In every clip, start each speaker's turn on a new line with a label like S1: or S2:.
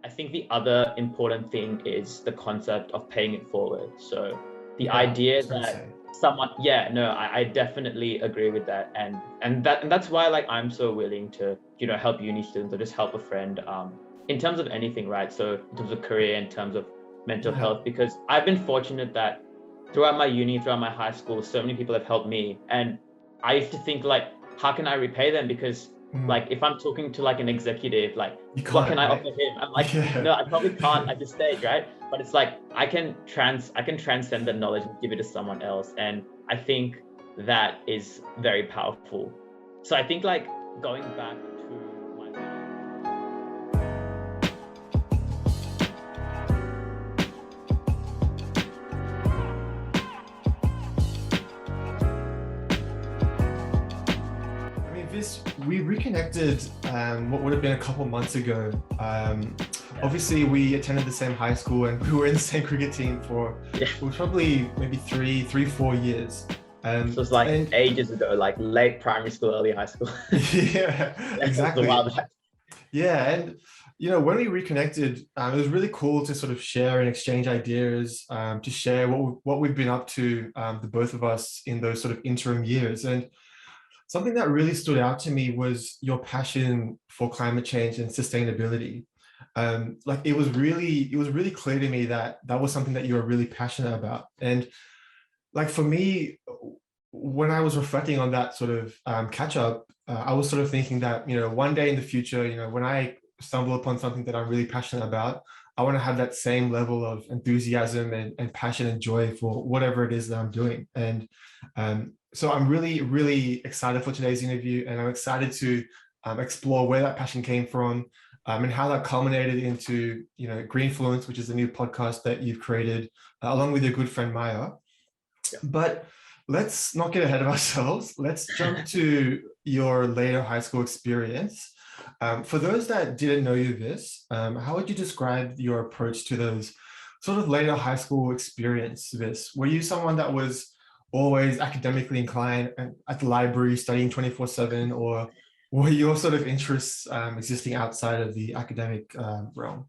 S1: I think the other important thing is the concept of paying it forward. So the idea that someone, I definitely agree with that, and that's why like I'm so willing to help uni students or just help a friend in terms of anything, right? So in terms of career, in terms of mental health, because I've been fortunate that throughout my uni, throughout my high school, so many people have helped me, and I used to think like, how can I repay them? Because like if I'm talking to like an executive, like what can I offer him? I'm like, no, I probably can't at this stage, right? But it's like I can transcend that knowledge and give it to someone else, and I think that is very powerful. So I think like going back to my
S2: we reconnected what would have been a couple months ago. Obviously we attended the same high school and we were in the same cricket team for probably maybe 4 years.
S1: So it's like ages ago, like late primary school, early high school.
S2: Yeah, exactly. Yeah, and when we reconnected, it was really cool to sort of share and exchange ideas, to share what we've been up to, the both of us in those sort of interim years. And something that really stood out to me was your passion for climate change and sustainability. Like it was really clear to me that was something that you were really passionate about. And like for me, when I was reflecting on that sort of catch up, I was sort of thinking that, one day in the future, when I stumble upon something that I'm really passionate about, I want to have that same level of enthusiasm and passion and joy for whatever it is that I'm doing. And so I'm really, really excited for today's interview, and I'm excited to explore where that passion came from, and how that culminated into, Greenfluence, which is a new podcast that you've created along with your good friend Maya. But let's not get ahead of ourselves. Let's jump to your later high school experience. For those that didn't know you, how would you describe your approach to those sort of later high school experience, Were you someone that was always academically inclined and at the library studying 24/7, or were your sort of interests existing outside of the academic realm?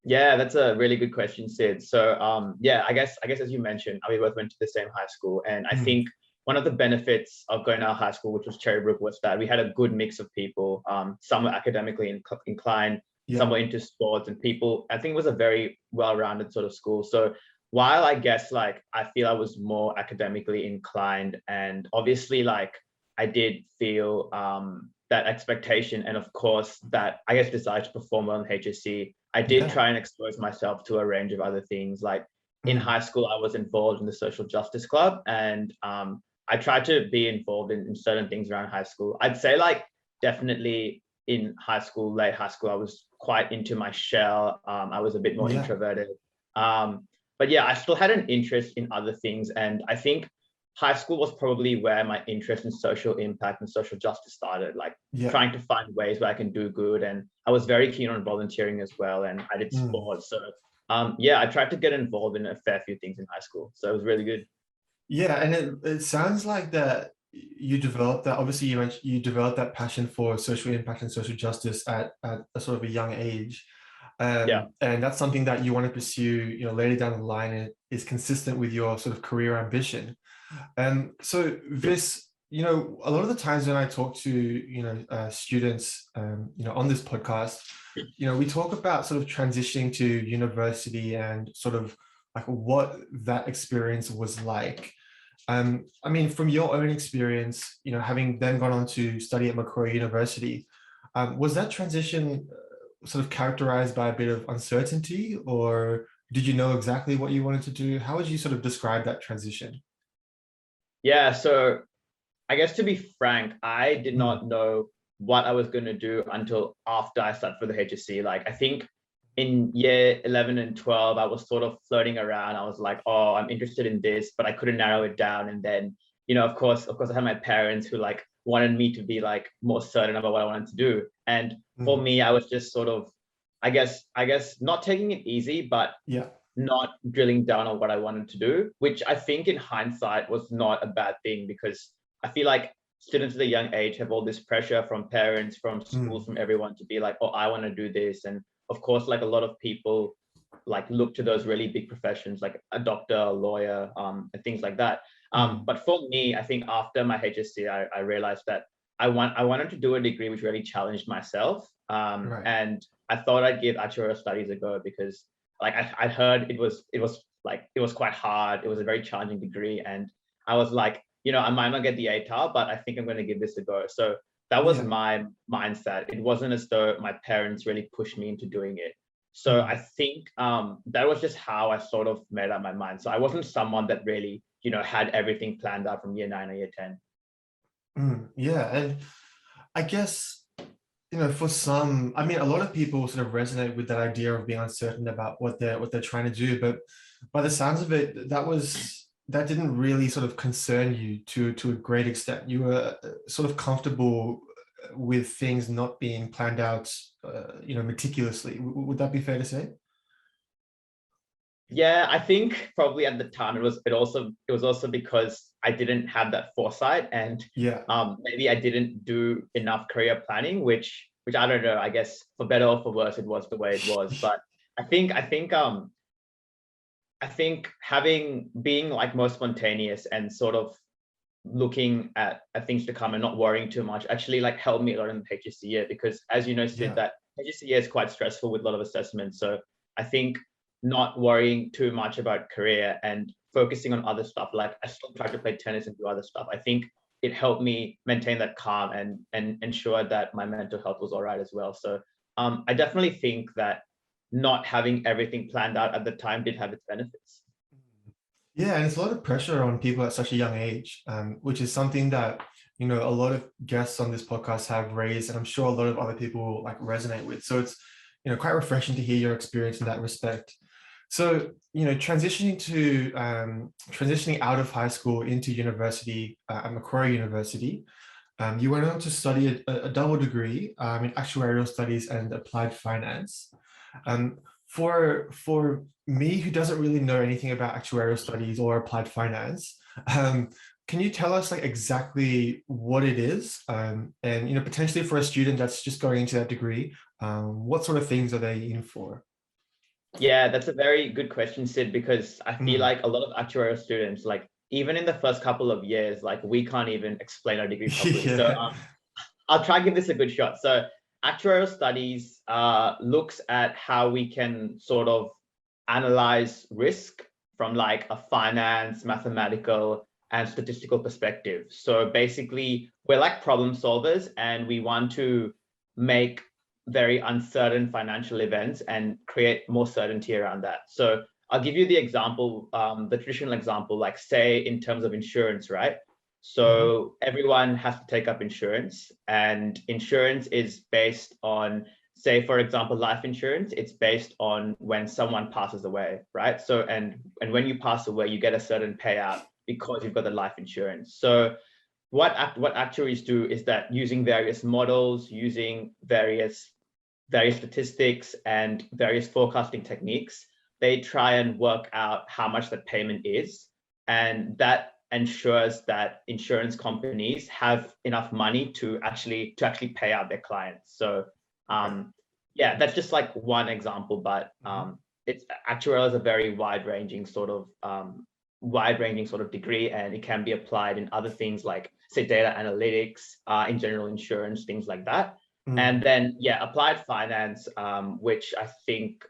S1: Yeah, that's a really good question, Sid. So I guess as you mentioned, we both went to the same high school, and I think one of the benefits of going to our high school, which was Cherrybrook, was that we had a good mix of people. Some were academically inclined, some were into sports, and people, I think it was a very well-rounded sort of school. So while I guess like I feel I was more academically inclined, and obviously like I did feel that expectation, and of course that I guess desire to perform well in HSC, I did try and expose myself to a range of other things. Like in high school, I was involved in the social justice club, and I tried to be involved in certain things around high school. I'd say like definitely in high school, late high school, I was quite into my shell. I was a bit more introverted. But yeah, I still had an interest in other things. And I think high school was probably where my interest in social impact and social justice started, like trying to find ways where I can do good. And I was very keen on volunteering as well. And I did sports. So I tried to get involved in a fair few things in high school. So it was really good.
S2: Yeah, and it sounds like that you developed that, obviously you mentioned you developed that passion for social impact and social justice at a sort of a young age. And that's something that you want to pursue, later down the line, and is consistent with your sort of career ambition. So this, a lot of the times when I talk to, students, on this podcast, we talk about sort of transitioning to university and sort of like what that experience was like. I mean, from your own experience, having then gone on to study at Macquarie University, was that transition sort of characterized by a bit of uncertainty, or did you know exactly what you wanted to do? How would you sort of describe that transition?
S1: Yeah, so I guess to be frank, I did not know what I was going to do until after I started for the HSC. Like I think in year 11 and 12, I was sort of floating around. I was like, oh, I'm interested in this, but I couldn't narrow it down. And then, of course, I had my parents who like wanted me to be like more certain about what I wanted to do. And for me, I was just sort of, I guess not taking it easy, but not drilling down on what I wanted to do, which I think in hindsight was not a bad thing, because I feel like students at a young age have all this pressure from parents, from schools, from everyone to be like, oh, I want to do this. And of course, like a lot of people like look to those really big professions like a doctor, a lawyer, and things like that. But for me, I think after my HSC, I realized that I wanted to do a degree which really challenged myself.
S2: Right.
S1: And I thought I'd give actuarial studies a go because like I heard it was quite hard. It was a very challenging degree. And I was like, I might not get the ATAR, but I think I'm going to give this a go. So that was my mindset. It wasn't as though my parents really pushed me into doing it. So I think that was just how I sort of made up my mind. So I wasn't someone that really, had everything planned out from year 9 or year 10.
S2: Yeah, and I guess, for some, I mean, a lot of people sort of resonate with that idea of being uncertain about what they're trying to do. But by the sounds of it, that didn't really sort of concern you to a great extent. You were sort of comfortable with things not being planned out, meticulously. Would that be fair to say?
S1: Yeah, I think probably at the time it was also because I didn't have that foresight, and maybe I didn't do enough career planning, which I don't know. I guess for better or for worse, it was the way it was. But I think being like more spontaneous and sort of looking at things to come and not worrying too much actually like helped me a lot in the HSC year, because as you know, Sid, that HSC year is quite stressful with a lot of assessments. So I think not worrying too much about career and focusing on other stuff, like I still try to play tennis and do other stuff, I think it helped me maintain that calm and ensure that my mental health was all right as well. So I definitely think that not having everything planned out at the time did have its benefits.
S2: Yeah, and it's a lot of pressure on people at such a young age, which is something that, a lot of guests on this podcast have raised, and I'm sure a lot of other people like resonate with. So it's, quite refreshing to hear your experience in that respect. So, transitioning out of high school into university at Macquarie University, you went on to study a double degree in actuarial studies and applied finance. For me, who doesn't really know anything about actuarial studies or applied finance, can you tell us like exactly what it is? And potentially for a student that's just going into that degree, what sort of things are they in for?
S1: Yeah, that's a very good question, Sid, because I feel like a lot of actuarial students, like even in the first couple of years, like we can't even explain our degree properly. So I'll try and give this a good shot. So actuarial studies looks at how we can sort of analyze risk from like a finance, mathematical, and statistical perspective. So basically, we're like problem solvers, and we want to make very uncertain financial events and create more certainty around that. So I'll give you the example, the traditional example, like say in terms of insurance, right? So everyone has to take up insurance, and insurance is based on, say, for example, life insurance, it's based on when someone passes away, right? So, and when you pass away, you get a certain payout because you've got the life insurance. So what actuaries do is that using various models, using various statistics and various forecasting techniques, they try and work out how much the payment is. And that ensures that insurance companies have enough money to actually pay out their clients. So yeah, that's just like one example, but it's actuarial is a very wide-ranging sort of degree, and it can be applied in other things like say data analytics, in general insurance, things like that. And then applied finance, which I think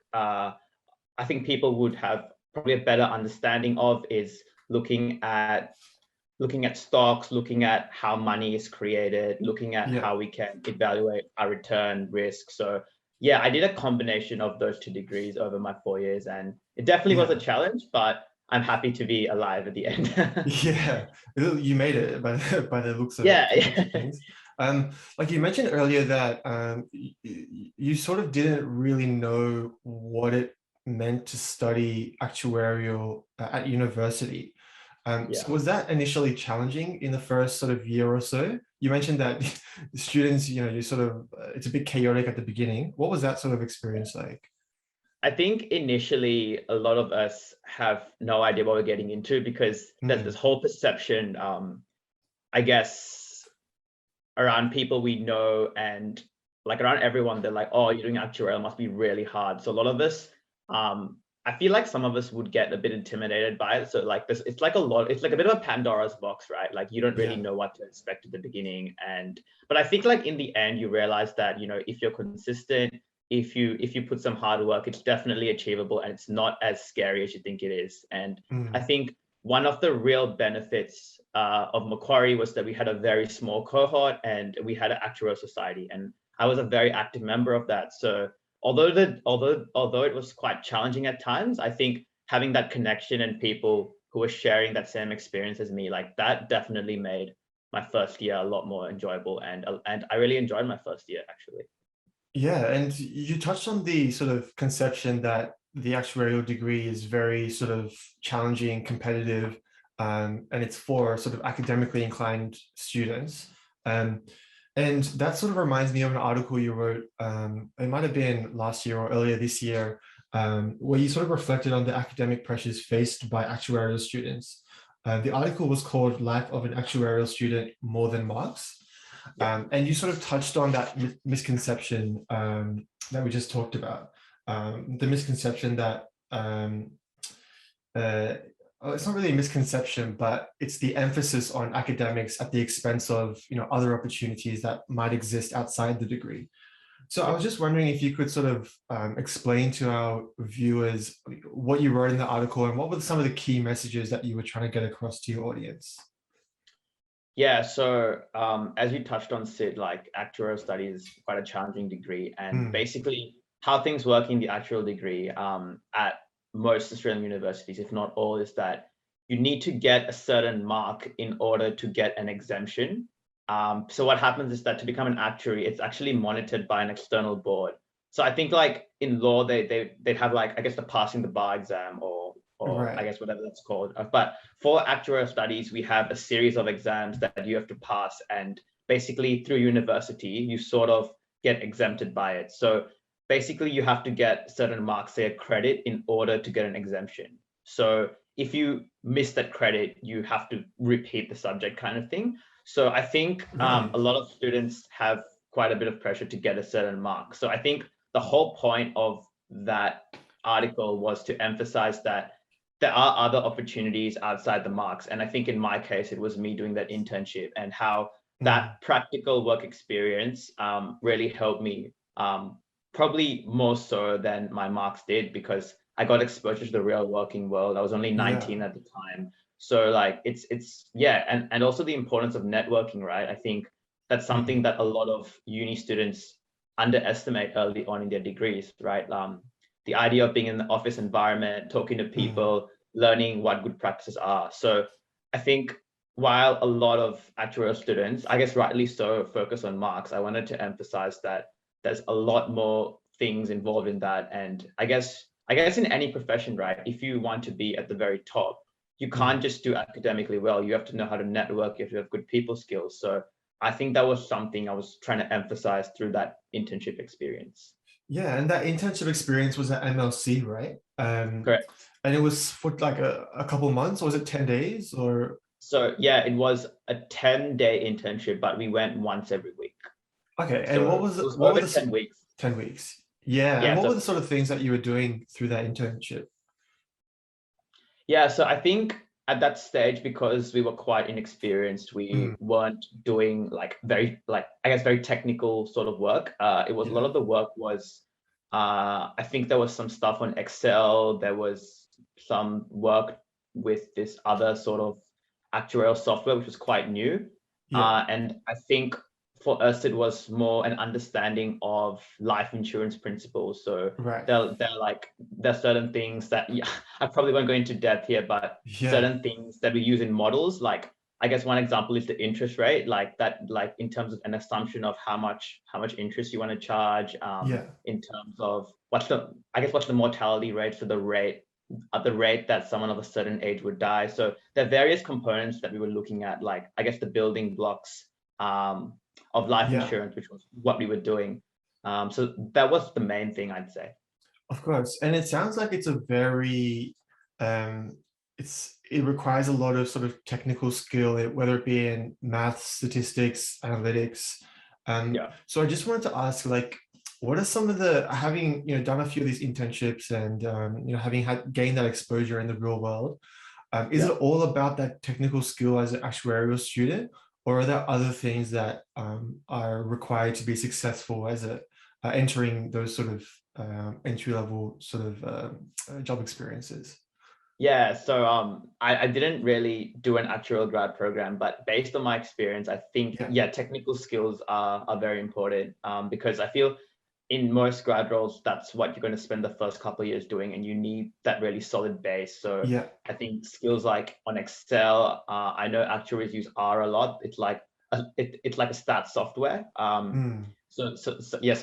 S1: people would have probably a better understanding of, is looking at stocks, looking at how money is created, looking at how we can evaluate our return risk. So yeah, I did a combination of those two degrees over my 4 years, and it definitely was a challenge, but I'm happy to be alive at the end.
S2: Yeah, you made it by the looks of things. Like you mentioned earlier that you sort of didn't really know what it meant to study actuarial at university. So was that initially challenging in the first sort of year or so? You mentioned that students, you sort of, it's a bit chaotic at the beginning. What was that sort of experience like?
S1: I think initially a lot of us have no idea what we're getting into, because there's this whole perception, I guess, around people we know and like around everyone, they're like, oh, you're doing actuarial, must be really hard. So a lot of this, I feel like some of us would get a bit intimidated by it. So like this, it's like a bit of a Pandora's box, right? Like you don't really know what to expect at the beginning. But I think like in the end, you realize that, if you're consistent, if you put some hard work, it's definitely achievable and it's not as scary as you think it is. And I think one of the real benefits of Macquarie was that we had a very small cohort and we had an actuarial society, and I was a very active member of that. So although it was quite challenging at times, I think having that connection and people who were sharing that same experience as me, like that definitely made my first year a lot more enjoyable, and I really enjoyed my first year actually.
S2: Yeah, and you touched on the sort of conception that the actuarial degree is very sort of challenging, competitive, and it's for sort of academically inclined students. And that sort of reminds me of an article you wrote, it might have been last year or earlier this year, where you sort of reflected on the academic pressures faced by actuarial students. The article was called Life of an Actuarial Student, More Than Marks. And you sort of touched on that misconception that we just talked about, the misconception that it's not really a misconception, but it's the emphasis on academics at the expense of other opportunities that might exist outside the degree. So I was just wondering if you could sort of explain to our viewers what you wrote in the article and what were some of the key messages that you were trying to get across to your audience.
S1: Yeah, so as you touched on, Sid, like actuarial studies is quite a challenging degree, and basically how things work in the actuarial degree at most Australian universities, if not all, is that you need to get a certain mark in order to get an exemption. So what happens is that to become an actuary, it's actually monitored by an external board. So I think like in law, they'd have like, I guess, the passing the bar exam or
S2: Right.
S1: I guess whatever that's called. But for actuarial studies, we have a series of exams that you have to pass, and basically through university, you sort of get exempted by it. So basically you have to get certain marks, say a credit, in order to get an exemption. So if you miss that credit, you have to repeat the subject kind of thing. So I think a lot of students have quite a bit of pressure to get a certain mark. So I think the whole point of that article was to emphasize that there are other opportunities outside the marks. And I think in my case, it was me doing that internship and how that practical work experience really helped me, probably more so than my marks did, because I got exposure to the real working world. I was only 19 at the time. So like and also the importance of networking, right? I think that's something that a lot of uni students underestimate early on in their degrees, right? The idea of being in the office environment, talking to people, learning what good practices are. So I think while a lot of actuarial students, I guess rightly so, focus on marks, I wanted to emphasize that there's a lot more things involved in that. And I guess in any profession, right, if you want to be at the very top, you can't just do academically well. You have to know how to network, you have to have good people skills. So I think that was something I was trying to emphasize through that internship experience.
S2: Yeah, and that internship experience was at MLC, right?
S1: Correct.
S2: And it was for like a couple months, or was it 10 days or?
S1: So yeah, it was a 10-day internship, but we went once every week.
S2: Okay, and
S1: So
S2: what was
S1: it was
S2: what
S1: over
S2: were the
S1: 10 weeks.
S2: 10 weeks? Yeah, and
S1: Yeah,
S2: what
S1: so
S2: were the sort of things that you were doing through that internship?
S1: yeah, so I think at that stage, because we were quite inexperienced, we weren't doing like very technical sort of work. It was a lot of the work was I think there was some stuff on Excel, there was some work with this other sort of actuarial software, which was quite new. And I think for us, it was more an understanding of life insurance principles. So
S2: Right.
S1: there's certain things that, yeah, I probably won't go into depth here, but certain things that we use in models, like I guess one example is the interest rate, like in terms of an assumption of how much interest you want to charge, in terms of what's the mortality rate, so the rate at the rate that someone of a certain age would die. So there are various components that we were looking at, like I guess the building blocks of life insurance, which was what we were doing. So that was the main thing, I'd say.
S2: Of course. And it sounds like it's a very, it requires a lot of sort of technical skill, whether it be in math, statistics, analytics. So I just wanted to ask, like, what are some of the, having, done a few of these internships and, having gained that exposure in the real world, is it all about that technical skill as an actuarial student, or are there other things that are required to be successful as entering those sort of entry-level sort of job experiences?
S1: Yeah, so I didn't really do an actuarial grad program, but based on my experience, I think technical skills are very important, because I feel in most grad roles, that's what you're going to spend the first couple of years doing, and you need that really solid base. So I think skills like on Excel, I know actuaries use R a lot. It's like it's like a stats software. So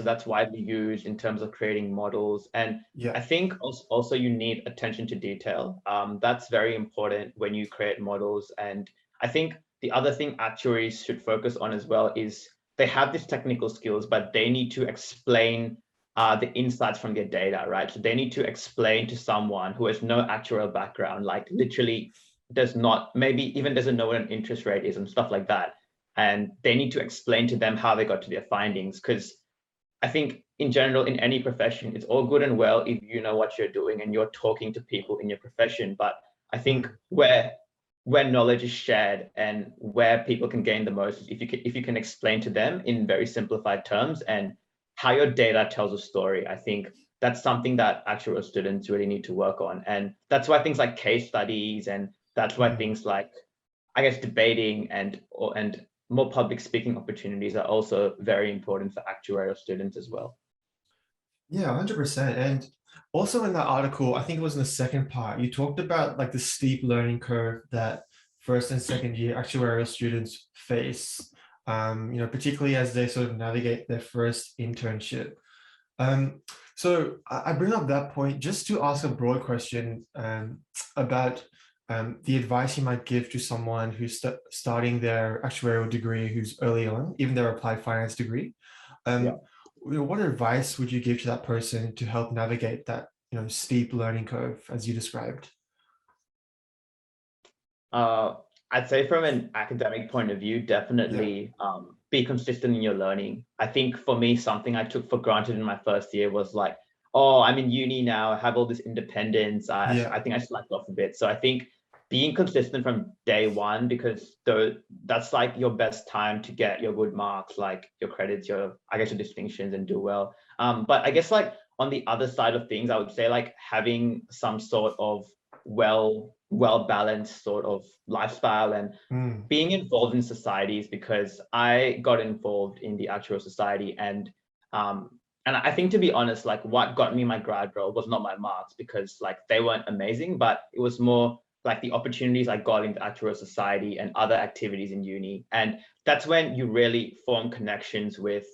S1: that's widely used in terms of creating models. And I think also you need attention to detail. That's very important when you create models. And I think the other thing actuaries should focus on as well is they have these technical skills, but they need to explain the insights from their data, right? So they need to explain to someone who has no actuarial background, like literally maybe even doesn't know what an interest rate is and stuff like that. And they need to explain to them how they got to their findings. Because I think in general, in any profession, it's all good and well if you know what you're doing and you're talking to people in your profession. But I think where knowledge is shared and where people can gain the most is if you can explain to them in very simplified terms and how your data tells a story. I think that's something that actuarial students really need to work on. And that's why things like case studies, and that's why things like, I guess, debating and more public speaking opportunities are also very important for actuarial students as well.
S2: Yeah, 100%. And also in that article, I think it was in the second part, you talked about like the steep learning curve that first and second year actuarial students face, particularly as they sort of navigate their first internship. So I bring up that point just to ask a broad question about the advice you might give to someone who's starting their actuarial degree, who's early on, even their applied finance degree. What advice would you give to that person to help navigate that steep learning curve as you described?
S1: I'd say from an academic point of view, definitely be consistent in your learning. I think for me, something I took for granted in my first year was like, oh, I'm in uni now, I have all this independence. I think I slacked off a bit. So I think being consistent from day one, because that's like your best time to get your good marks, like your credits, your distinctions, and do well. But I guess like on the other side of things, I would say like having some sort of well-balanced sort of lifestyle and being involved in societies, because I got involved in the Actuarial Society, and I think, to be honest, like what got me my grad role was not my marks, because like they weren't amazing, but it was more like the opportunities I got in the Actuarial Society and other activities in uni. And that's when you really form connections with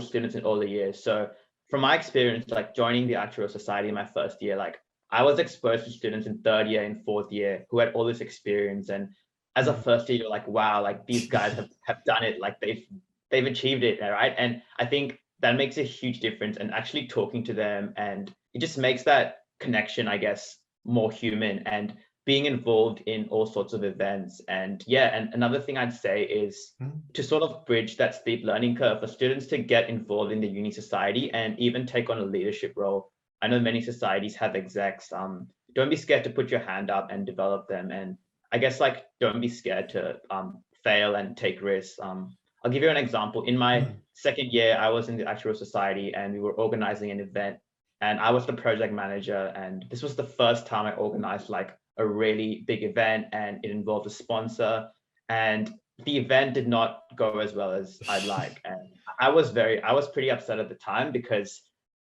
S1: students in all the years. So from my experience, like joining the Actuarial Society in my first year, like I was exposed to students in third year and fourth year who had all this experience. And as a first year, you're like, wow, like these guys have done it, like they've achieved it, right? And I think that makes a huge difference, and actually talking to them, and it just makes that connection, I guess, more human, and being involved in all sorts of events. And and another thing I'd say is to sort of bridge that steep learning curve for students to get involved in the uni society and even take on a leadership role. I know many societies have execs. Don't be scared to put your hand up and develop them. And I guess like don't be scared to fail and take risks. I'll give you an example. In my second year, I was in the Actuarial Society and we were organizing an event, and I was the project manager. And this was the first time I organized like a really big event, and it involved a sponsor. And the event did not go as well as I'd like. And I was pretty upset at the time, because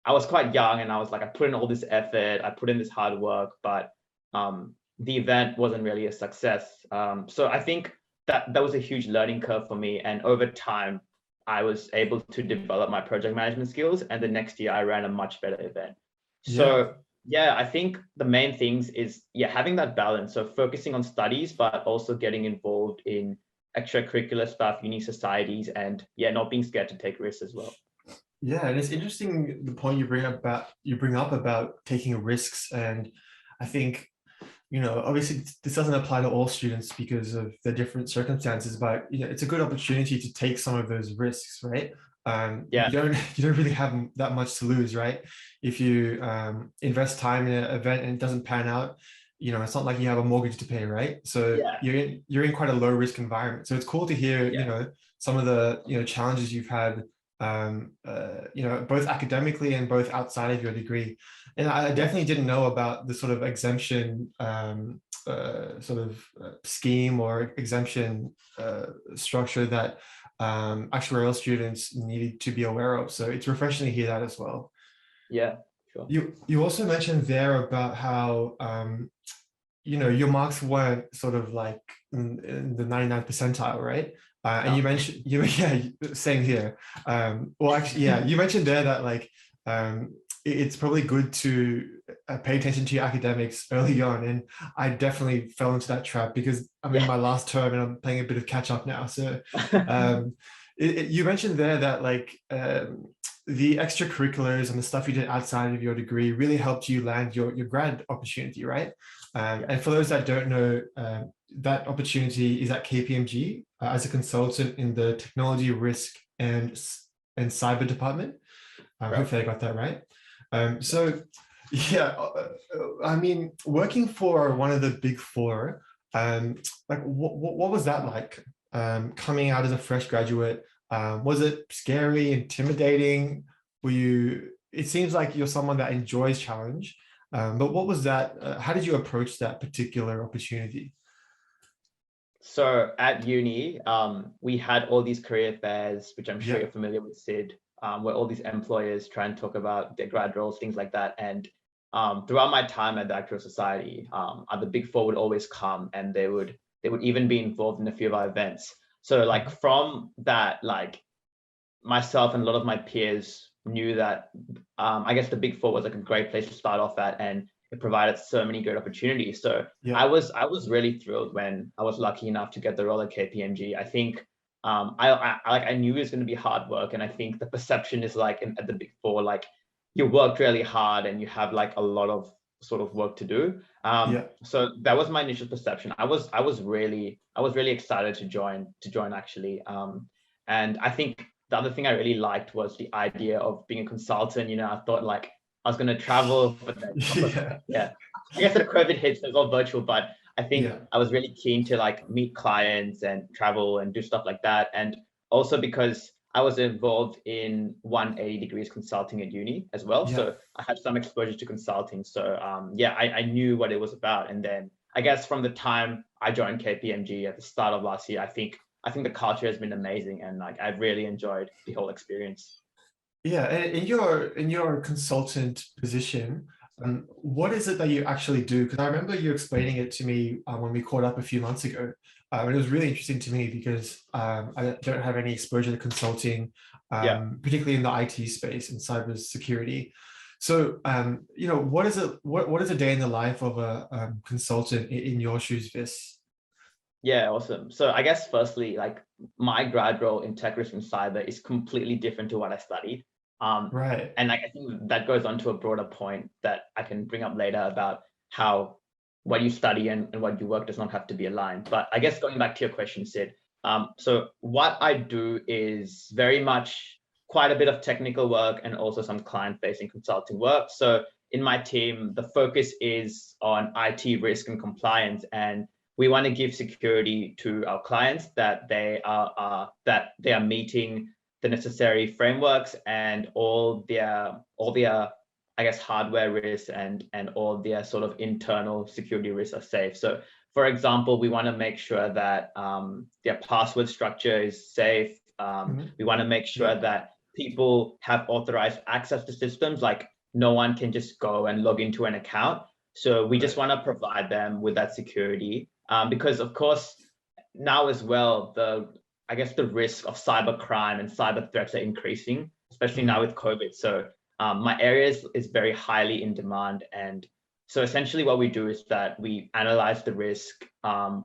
S1: I was quite young and I was like, I put in all this effort, I put in this hard work, but the event wasn't really a success. So I think that was a huge learning curve for me. And over time, I was able to develop my project management skills. And the next year I ran a much better event. So I think the main things is having that balance. So focusing on studies, but also getting involved in extracurricular stuff, uni societies, and not being scared to take risks as well.
S2: Yeah, and it's interesting the point you bring up about taking risks. And I think, obviously this doesn't apply to all students because of the different circumstances, but it's a good opportunity to take some of those risks, right?
S1: Yeah.
S2: You don't really have that much to lose, right? If you invest time in an event and it doesn't pan out, it's not like you have a mortgage to pay, right? So
S1: Yeah.
S2: you're in quite a low risk environment. So it's cool to hear, some of the challenges you've had, both academically and both outside of your degree. And I definitely didn't know about the sort of exemption scheme or exemption structure that actuarial students needed to be aware of. So it's refreshing to hear that as well.
S1: Yeah, sure.
S2: You also mentioned there about how your marks weren't sort of like in the 99th percentile, right? And you mentioned, same here. Well, actually, you mentioned there that like it's probably good to pay attention to your academics early on, and I definitely fell into that trap because I'm in my last term and I'm playing a bit of catch up now. So you mentioned there that like the extracurriculars and the stuff you did outside of your degree really helped you land your grad opportunity, right? And for those that don't know, that opportunity is at KPMG as a consultant in the technology risk and cyber department. Hopefully I got that right. So yeah, I mean, working for one of the big four, like what was that like coming out as a fresh graduate? Was it scary, intimidating? It seems like you're someone that enjoys challenge, but what was that? How did you approach that particular opportunity?
S1: So at uni, we had all these career fairs, which I'm sure you're familiar with, Sid, where all these employers try and talk about their grad roles, things like that. And throughout my time at the Actuarial Society, the Big Four would always come, and they would even be involved in a few of our events. So like from that, like myself and a lot of my peers knew that I guess the Big Four was like a great place to start off at, and it provided so many great opportunities. So I was really thrilled when I was lucky enough to get the role at KPMG. I think I knew it was going to be hard work, and I think the perception is like at the Big Four, like you worked really hard and you have like a lot of sort of work to do. So that was my initial perception. I was really excited to join actually. And I think the other thing I really liked was the idea of being a consultant. I thought like I was going to travel, but then, I guess that COVID hits, so it's all virtual, but I think I was really keen to like meet clients and travel and do stuff like that. And also because I was involved in 180 degrees consulting at uni as well. So I had some exposure to consulting. So I knew what it was about. And then I guess from the time I joined KPMG at the start of last year, I think the culture has been amazing, and like I've really enjoyed the whole experience.
S2: Yeah, and in your consultant position, what is it that you actually do? Because I remember you explaining it to me when we caught up a few months ago. And it was really interesting to me because I don't have any exposure to consulting, particularly in the IT space and cybersecurity. So, what is it? What is a day in the life of a consultant in your shoes, Vis?
S1: Yeah, awesome. So I guess firstly, like my grad role in tech risk and cyber is completely different to what I studied.
S2: Right.
S1: And like I think that goes on to a broader point that I can bring up later about how what you study and what you work does not have to be aligned. But I guess going back to your question, Sid, so what I do is very much quite a bit of technical work and also some client-facing consulting work. So in my team, the focus is on IT risk and compliance, and we want to give security to our clients that they are meeting the necessary frameworks and all their I guess hardware risks and all their sort of internal security risks are safe. So for example, we want to make sure that their password structure is safe. We want to make sure that people have authorized access to systems, like no one can just go and log into an account. So we just want to provide them with that security, because of course now as well, I guess the risk of cyber crime and cyber threats are increasing, especially now with COVID. So my area is very highly in demand. And so essentially what we do is that we analyze the risk,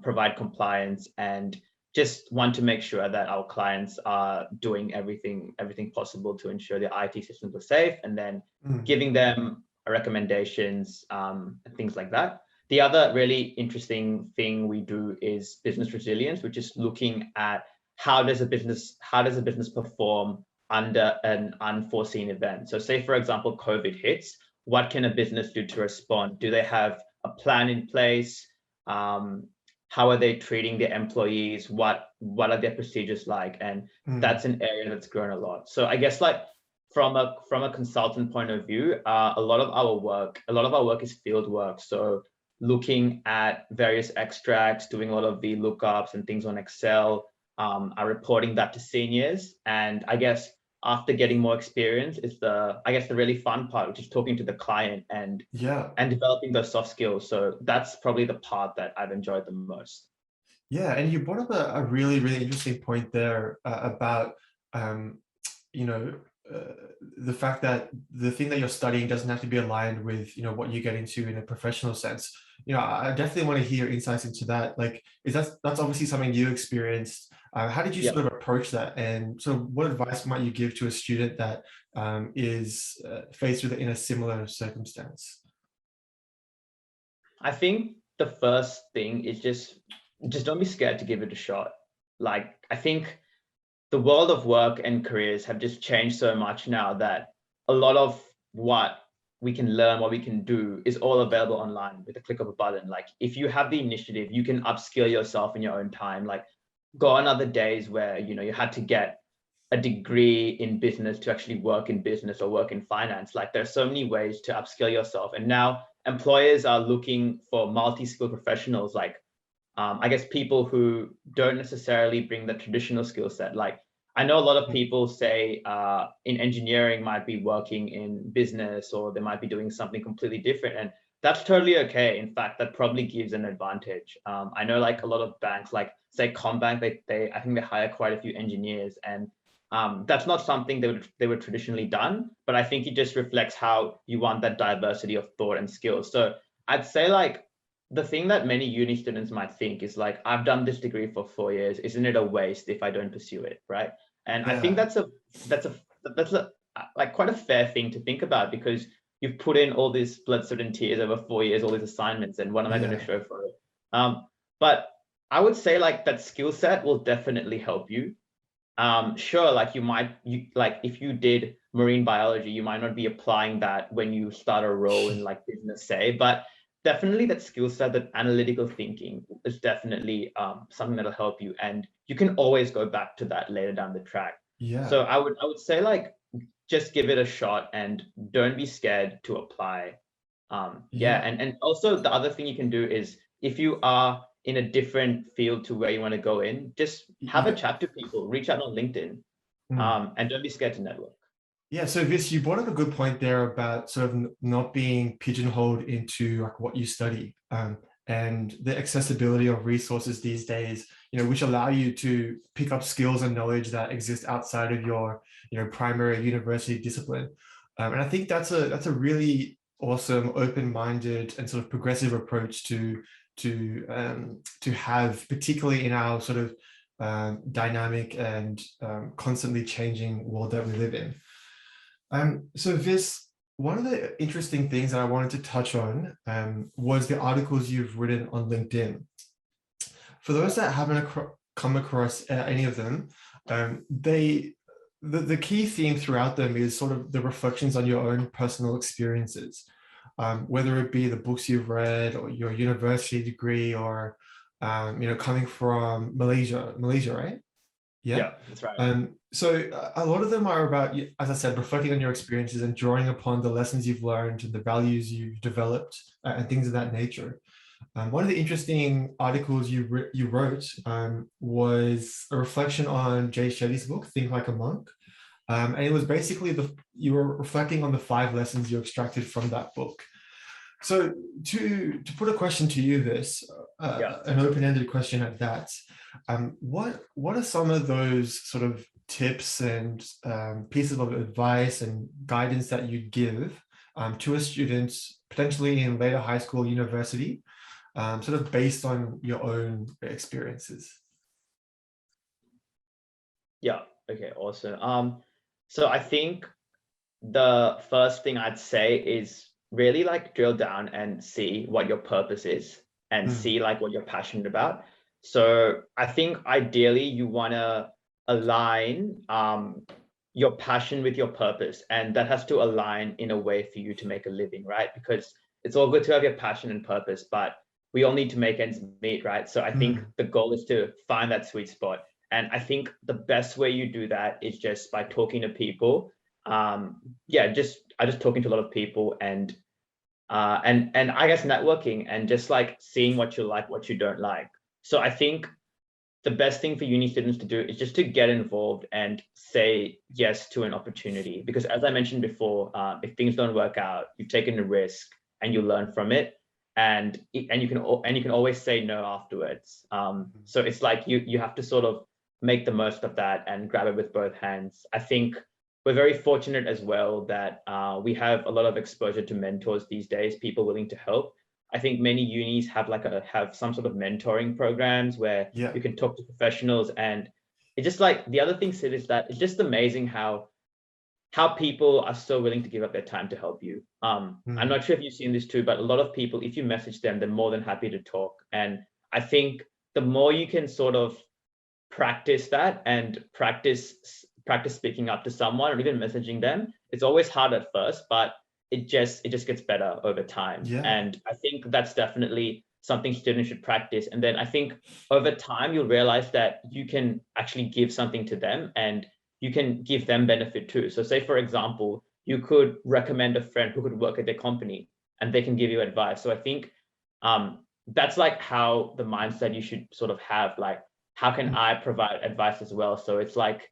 S1: provide compliance, and just want to make sure that our clients are doing everything possible to ensure their IT systems are safe, and then giving them recommendations and things like that. the other really interesting thing we do is business resilience, which is looking at how does a business perform under an unforeseen event. So say, for example, COVID hits, what can a business do to respond? Do they have a plan in place? How are they treating their employees? What are their procedures like? And that's an area that's grown a lot. So I guess like from a consultant point of view, a lot of our work is field work. So looking at various extracts, doing a lot of the lookups and things on Excel, are reporting that to seniors. And I guess after getting more experience is the really fun part, which is talking to the client and developing those soft skills. So that's probably the part that I've enjoyed the most.
S2: Yeah, and you brought up a really, really interesting point there about, you know, the fact that the thing that you're studying doesn't have to be aligned with, you know, what you get into in a professional sense. You know, I definitely want to hear insights into that. Like, that's obviously something you experienced. How did you sort of approach that? And so what advice might you give to a student that is faced with it in a similar circumstance?
S1: I think the first thing is just don't be scared to give it a shot. Like, I think the world of work and careers have just changed so much now that a lot of what we can learn, what we can do is all available online with a click of a button. Like, if you have the initiative, you can upskill yourself in your own time. Like, go on other days where, you know, you had to get a degree in business to actually work in business or work in finance. Like, there's so many ways to upskill yourself. And now employers are looking for multi-skilled professionals, like I guess people who don't necessarily bring the traditional skill set. Like, I know a lot of people say in engineering might be working in business, or they might be doing something completely different. And that's totally okay. In fact, that probably gives an advantage. I know like a lot of banks, like say Combank, I think they hire quite a few engineers, and that's not something they would traditionally done, but I think it just reflects how you want that diversity of thought and skills. So I'd say like the thing that many uni students might think is like, I've done this degree for 4 years. Isn't it a waste if I don't pursue it, right? And I think that's a like quite a fair thing to think about, because you've put in all this blood, sweat, and tears over 4 years, all these assignments, and what am I going to show for it? But I would say like that skill set will definitely help you. Sure, like like if you did marine biology, you might not be applying that when you start a role in like business, say, but definitely that skill set, that analytical thinking is definitely something that'll help you, and you can always go back to that later down the track. So I would say like just give it a shot and don't be scared to apply. And also the other thing you can do is, if you are in a different field to where you want to go in, just have a chat to people, reach out on LinkedIn, and don't be scared to network.
S2: Yeah, so Vis, you brought up a good point there about sort of not being pigeonholed into like what you study, and the accessibility of resources these days, you know, which allow you to pick up skills and knowledge that exist outside of your, you know, primary university discipline. And I think that's a really awesome, open-minded, and sort of progressive approach to have, particularly in our sort of dynamic and constantly changing world that we live in. So Vis, one of the interesting things that I wanted to touch on was the articles you've written on LinkedIn. For those that haven't come across any of them, the key theme throughout them is sort of the reflections on your own personal experiences, whether it be the books you've read or your university degree, or you know, coming from Malaysia, right?
S1: Yeah, that's right.
S2: So a lot of them are about, as I said, reflecting on your experiences and drawing upon the lessons you've learned and the values you've developed, and things of that nature. One of the interesting articles you wrote was a reflection on Jay Shetty's book, Think Like a Monk. And it was basically you were reflecting on the 5 lessons you extracted from that book. So to put a question to you, this an open-ended question at that, what are some of those sort of tips and pieces of advice and guidance that you'd give to a student potentially in later high school, university, sort of based on your own experiences?
S1: Yeah, okay, awesome. So I think the first thing I'd say is really like drill down and see what your purpose is and see like what you're passionate about. So I think ideally you want to align your passion with your purpose, and that has to align in a way for you to make a living, right? Because it's all good to have your passion and purpose, but we all need to make ends meet, right? So I think the goal is to find that sweet spot. And I think the best way you do that is just by talking to people. I just talking to a lot of people and I guess networking and just like seeing what you like, what you don't like. So I think the best thing for uni students to do is just to get involved and say yes to an opportunity. Because as I mentioned before, if things don't work out, you've taken a risk and you learn from it, and you can always say no afterwards. So it's like you have to sort of make the most of that and grab it with both hands. I think we're very fortunate as well that we have a lot of exposure to mentors these days, people willing to help. I think many unis have some sort of mentoring programs where you can talk to professionals, and it's just like the other thing, Sid, is that it's just amazing how people are so willing to give up their time to help you. I'm not sure if you've seen this too, but a lot of people, if you message them, they're more than happy to talk. And I think the more you can sort of practice that and practice speaking up to someone or even messaging them, it's always hard at first, but it just gets better over time. And I think that's definitely something students should practice. And then I think over time, you'll realize that you can actually give something to them and you can give them benefit too. So say, for example, you could recommend a friend who could work at their company and they can give you advice. So I think that's like how the mindset you should sort of have, like, how can I provide advice as well? So it's like,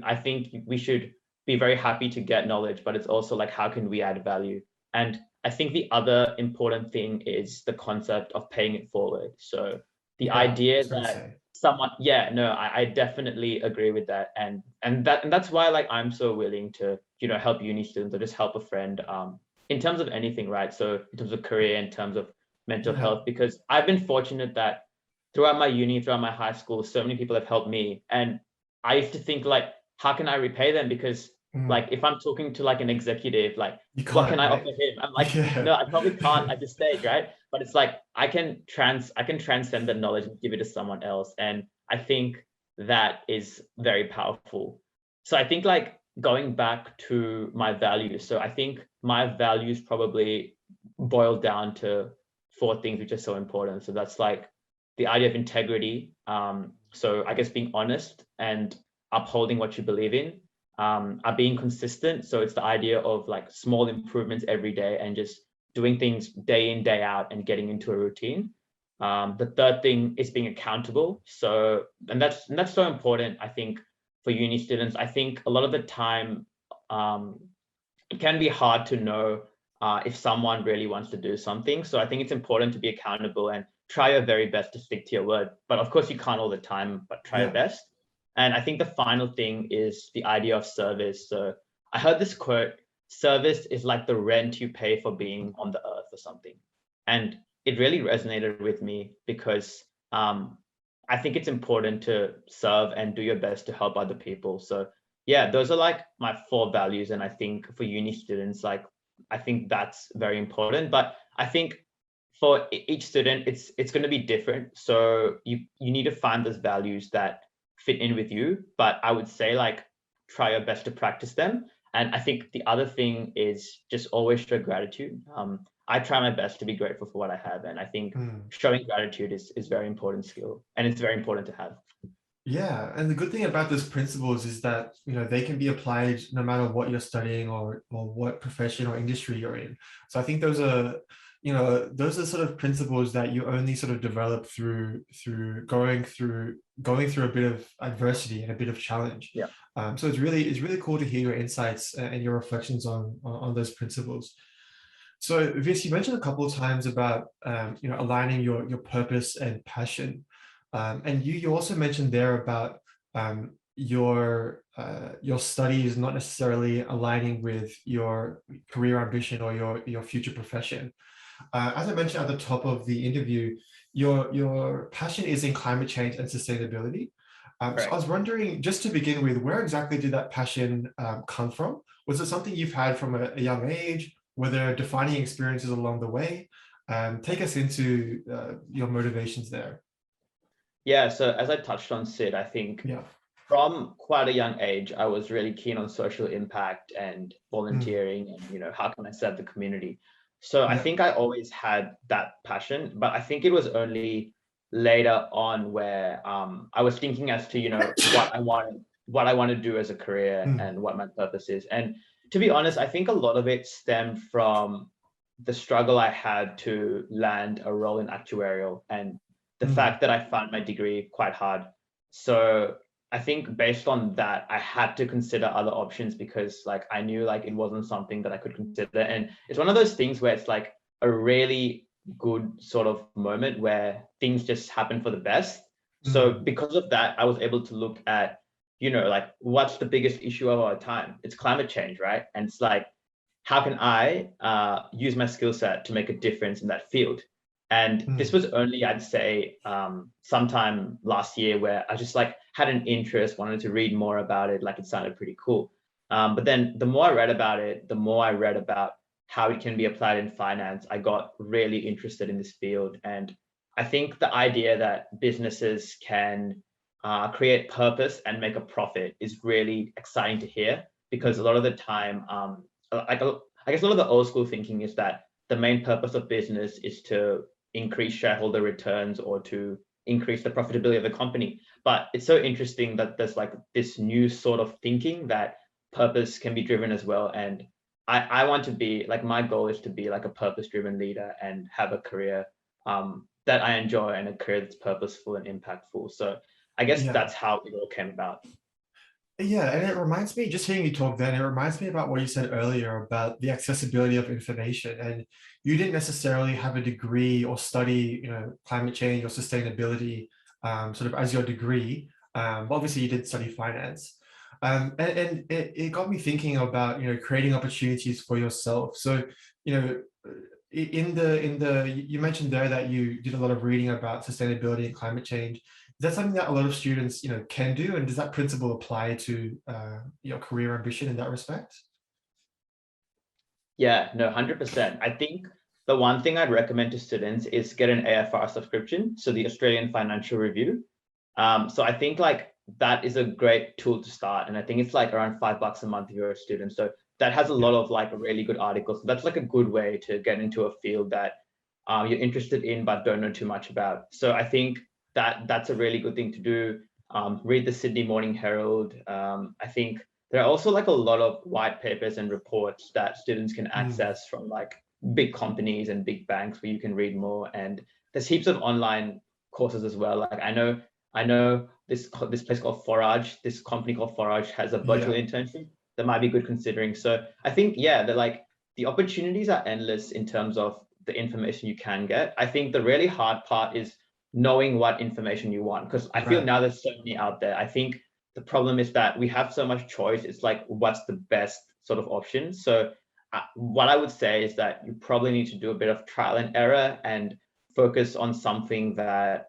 S1: I think we should be very happy to get knowledge, but it's also like, how can we add value? And I think the other important thing is the concept of paying it forward. So the idea that someone, I definitely agree with that. And that's why like I'm so willing to, help uni students or just help a friend in terms of anything, right? So in terms of career, in terms of mental health, because I've been fortunate that throughout my uni, throughout my high school, so many people have helped me. And I used to think like, how can I repay them? Because like, if I'm talking to like an executive, like, what can I offer him? I'm like, no, I probably can't at this stage, right? But it's like, I can transcend that knowledge and give it to someone else. And I think that is very powerful. So I think like going back to my values. So I think my values probably boil down to 4 things, which are so important. So that's like the idea of integrity. So I guess being honest and upholding what you believe in. Are being consistent. So it's the idea of like small improvements every day and just doing things day in, day out and getting into a routine. The third thing is being accountable. So, and that's so important, I think, for uni students. I think a lot of the time, it can be hard to know if someone really wants to do something. So I think it's important to be accountable and try your very best to stick to your word. But of course you can't all the time, but try your best. And I think the final thing is the idea of service. So I heard this quote, service is like the rent you pay for being on the earth or something. And it really resonated with me because I think it's important to serve and do your best to help other people. So yeah, those are like my 4 values. And I think for uni students, like, I think that's very important. But I think for each student, it's going to be different. So you need to find those values that fit in with you, but I would say like try your best to practice them. And I think the other thing is just always show gratitude. I try my best to be grateful for what I have, and I think showing gratitude is very important skill, and it's very important to have.
S2: Yeah, and the good thing about those principles is that they can be applied no matter what you're studying or what profession or industry you're in. So I think those are sort of principles that you only sort of develop through going through a bit of adversity and a bit of challenge. So it's really cool to hear your insights and your reflections on those principles. So Vis, you mentioned a couple of times about aligning your purpose and passion, and you also mentioned there about your studies not necessarily aligning with your career ambition or your future profession. As I mentioned at the top of the interview, your passion is in climate change and sustainability. So I was wondering, just to begin with, where exactly did that passion come from? Was it something you've had from a young age? Were there defining experiences along the way? Take us into your motivations there.
S1: Yeah, so as I touched on, Sid, I think from quite a young age, I was really keen on social impact and volunteering and, you know, how can I serve the community? So I think I always had that passion, but I think it was only later on where I was thinking as to, you know, what I want to do as a career and what my purpose is. And to be honest, I think a lot of it stemmed from the struggle I had to land a role in actuarial and the fact that I found my degree quite hard. So I think based on that, I had to consider other options because like I knew like it wasn't something that I could consider. And it's one of those things where it's like a really good sort of moment where things just happen for the best. So because of that, I was able to look at, you know, like what's the biggest issue of our time? It's climate change, right? And it's like, how can I use my skill set to make a difference in that field? And this was only, I'd say, sometime last year where I just like had an interest, wanted to read more about it, like it sounded pretty cool. But then the more I read about it, the more I read about how it can be applied in finance, I got really interested in this field. And I think the idea that businesses can create purpose and make a profit is really exciting to hear because a lot of the time, I guess a lot of the old school thinking is that the main purpose of business is to increase shareholder returns or to increase the profitability of the company. But it's so interesting that there's like this new sort of thinking that purpose can be driven as well. And I want to be like, my goal is to be like a purpose-driven leader and have a career that I enjoy and a career that's purposeful and impactful. So I guess that's how it all came about.
S2: Yeah, and it reminds me, just hearing you talk then, it reminds me about what you said earlier about the accessibility of information. And you didn't necessarily have a degree or study, you know, climate change or sustainability sort of as your degree. But obviously you did study finance. And it got me thinking about, you know, creating opportunities for yourself. So, you know, you mentioned there that you did a lot of reading about sustainability and climate change. Is that something that a lot of students, you know, can do? And does that principle apply to your career ambition in that respect?
S1: Yeah, no, 100%. I think the one thing I'd recommend to students is get an AFR subscription, so the Australian Financial Review. So I think like that is a great tool to start. And I think it's like around $5 a month if you're a student. So that has a lot of like really good articles. So that's like a good way to get into a field that you're interested in but don't know too much about. So I think that's a really good thing to do. Read the Sydney Morning Herald. I think there are also like a lot of white papers and reports that students can access from like big companies and big banks where you can read more. And there's heaps of online courses as well. Like I know this place called Forage, this company called Forage has a virtual internship that might be good considering. So I think, yeah, they're like the opportunities are endless in terms of the information you can get. I think the really hard part is knowing what information you want, because I feel now there's so many out there. I think the problem is that we have so much choice. It's like, what's the best sort of option? So what I would say is that you probably need to do a bit of trial and error and focus on something that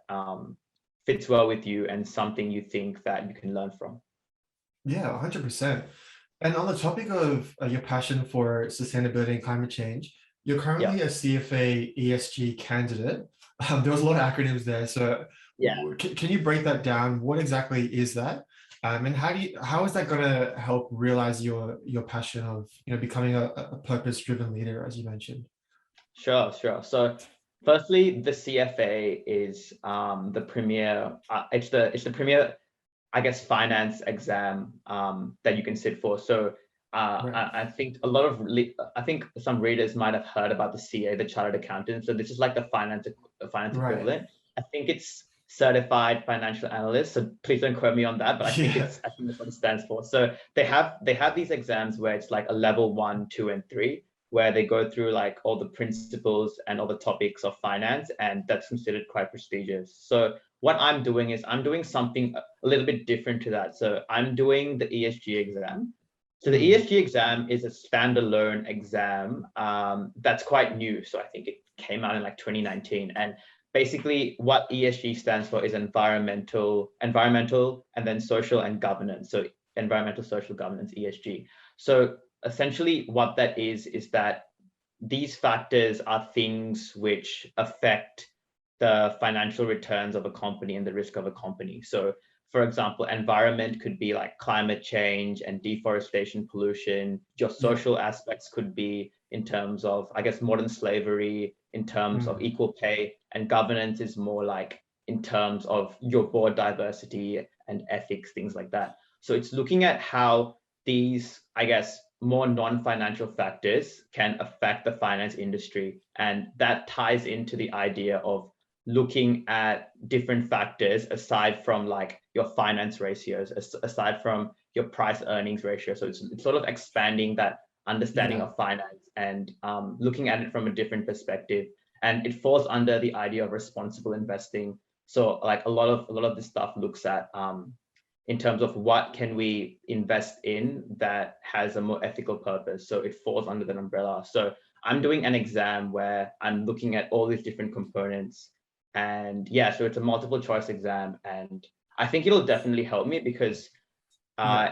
S1: fits well with you and something you think that you can learn from.
S2: Yeah, 100%. And on the topic of your passion for sustainability and climate change, you're currently a CFA ESG candidate. There was a lot of acronyms there. So can you break that down? What exactly is that? And how is that going to help realize your passion of, you know, becoming a purpose-driven leader, as you mentioned?
S1: Sure. So firstly, the CFA is the premier, it's the premier, I guess, finance exam that you can sit for. So I think I think some readers might have heard about the CA, the Chartered Accountant. So this is like the finance equivalent. I think it's Certified Financial Analyst. So please don't quote me on that, but I think that's what it stands for. So they have these exams where it's like a level 1, 2, and 3, where they go through like all the principles and all the topics of finance, and that's considered quite prestigious. So what I'm doing is I'm doing something a little bit different to that. So I'm doing the ESG exam. So the ESG exam is a standalone exam that's quite new. So I think it came out in like 2019. And basically what ESG stands for is environmental, and then social and governance. So environmental, social, governance, ESG. So essentially what that is that these factors are things which affect the financial returns of a company and the risk of a company. So for example, environment could be like climate change and deforestation, pollution. Your social aspects could be in terms of, I guess, modern slavery, in terms of equal pay, and governance is more like in terms of your board diversity and ethics, things like that. So it's looking at how these, I guess, more non-financial factors can affect the finance industry. And that ties into the idea of looking at different factors aside from like your finance ratios, aside from your price earnings ratio. So it's sort of expanding that understanding of finance and looking at it from a different perspective. And it falls under the idea of responsible investing. So like a lot of this stuff looks at in terms of what can we invest in that has a more ethical purpose. So it falls under that umbrella. So I'm doing an exam where I'm looking at all these different components. And yeah, so it's a multiple choice exam. And I think it'll definitely help me because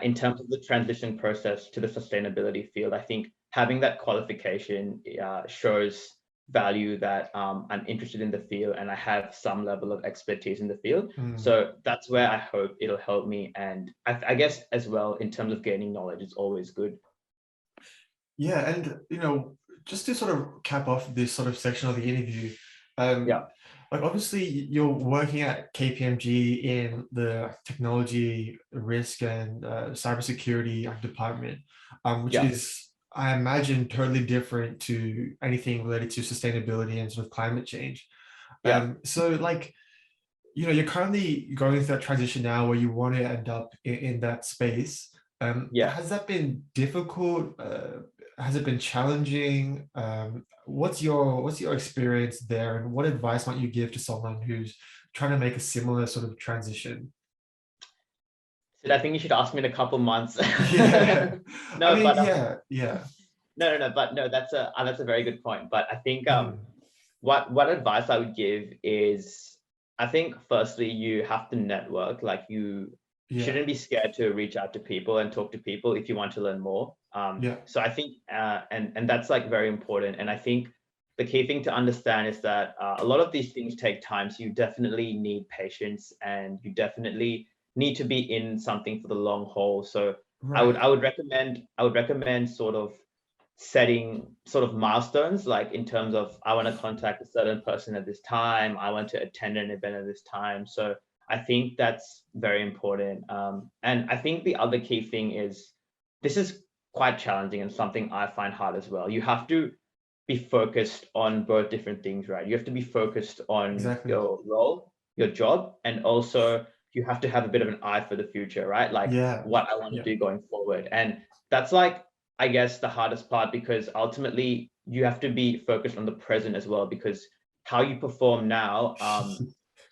S1: in terms of the transition process to the sustainability field, I think having that qualification shows value that I'm interested in the field and I have some level of expertise in the field. So that's where I hope it'll help me. And I guess as well, in terms of gaining knowledge, it's always good.
S2: Yeah, and just to sort of cap off this sort of section of the interview, like obviously you're working at KPMG in the technology risk and cybersecurity department, which is, I imagine, totally different to anything related to sustainability and sort of climate change. So like, you're currently going through that transition now where you want to end up in that space. Has that been difficult? Has it been challenging? What's your experience there, and what advice might you give to someone who's trying to make a similar sort of transition?
S1: So I think you should ask me in a couple months.
S2: No, I mean,
S1: but that's a very good point. But I think what advice I would give is, I think firstly you have to network. Like you shouldn't be scared to reach out to people and talk to people if you want to learn more. So I think and that's like very important. And I think the key thing to understand is that a lot of these things take time. So you definitely need patience and you definitely need to be in something for the long haul. So I would recommend sort of setting sort of milestones, like in terms of I want to contact a certain person at this time, I want to attend an event at this time. So I think that's very important. And I think the other key thing is, this is quite challenging and something I find hard as well. You have to be focused on both different things, right? You have to be focused on your role, your job, and also you have to have a bit of an eye for the future, right? Like what I want to do going forward. And that's like, I guess, the hardest part, because ultimately you have to be focused on the present as well, because how you perform now